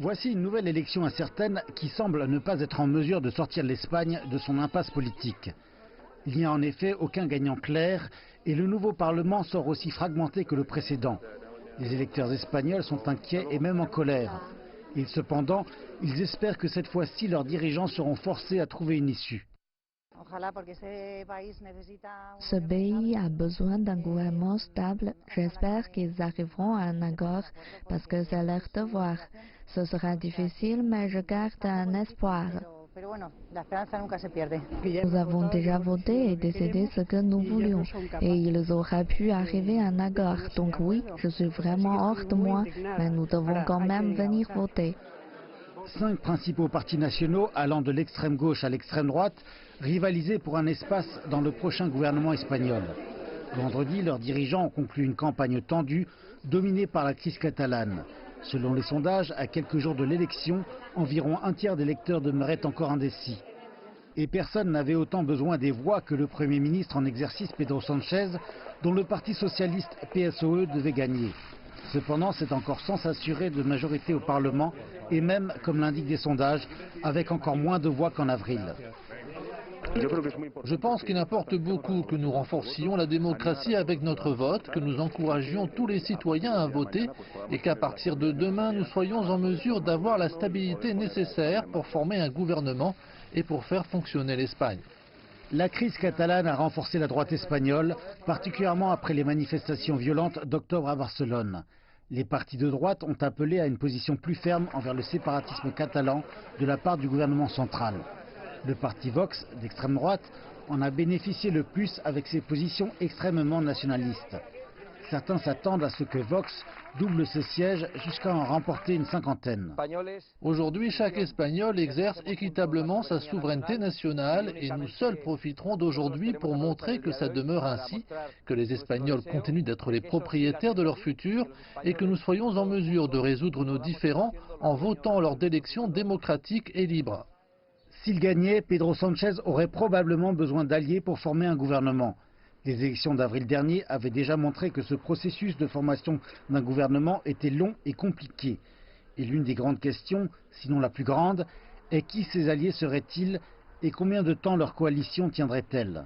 Voici une nouvelle élection incertaine qui semble ne pas être en mesure de sortir l'Espagne de son impasse politique. Il n'y a en effet aucun gagnant clair et le nouveau Parlement sort aussi fragmenté que le précédent. Les électeurs espagnols sont inquiets et même en colère. Et cependant, ils espèrent que cette fois-ci leurs dirigeants seront forcés à trouver une issue. Ce pays a besoin d'un gouvernement stable. J'espère qu'ils arriveront à un accord parce que c'est leur devoir. Ce sera difficile, mais je garde un espoir. Nous avons déjà voté et décidé ce que nous voulions et ils auraient pu arriver à un accord. Donc oui, je suis vraiment hors de moi, mais nous devons quand même venir voter. 5 principaux partis nationaux, allant de l'extrême gauche à l'extrême droite, rivalisaient pour un espace dans le prochain gouvernement espagnol. Vendredi, leurs dirigeants ont conclu une campagne tendue, dominée par la crise catalane. Selon les sondages, à quelques jours de l'élection, environ un tiers des électeurs demeuraient encore indécis. Et personne n'avait autant besoin des voix que le Premier ministre en exercice Pedro Sánchez, dont le parti socialiste PSOE devait gagner. Cependant, c'est encore sans s'assurer de majorité au Parlement et même, comme l'indiquent des sondages, avec encore moins de voix qu'en avril. Je pense qu'il importe beaucoup que nous renforcions la démocratie avec notre vote, que nous encouragions tous les citoyens à voter et qu'à partir de demain, nous soyons en mesure d'avoir la stabilité nécessaire pour former un gouvernement et pour faire fonctionner l'Espagne. La crise catalane a renforcé la droite espagnole, particulièrement après les manifestations violentes d'octobre à Barcelone. Les partis de droite ont appelé à une position plus ferme envers le séparatisme catalan de la part du gouvernement central. Le parti Vox, d'extrême droite, en a bénéficié le plus avec ses positions extrêmement nationalistes. Certains s'attendent à ce que Vox double ses sièges jusqu'à en remporter une cinquantaine. Aujourd'hui, chaque Espagnol exerce équitablement sa souveraineté nationale et nous seuls profiterons d'aujourd'hui pour montrer que ça demeure ainsi, que les Espagnols continuent d'être les propriétaires de leur futur et que nous soyons en mesure de résoudre nos différends en votant lors d'élections démocratiques et libres. S'il gagnait, Pedro Sánchez aurait probablement besoin d'alliés pour former un gouvernement. Les élections d'avril dernier avaient déjà montré que ce processus de formation d'un gouvernement était long et compliqué. Et l'une des grandes questions, sinon la plus grande, est qui ces alliés seraient-ils et combien de temps leur coalition tiendrait-elle ?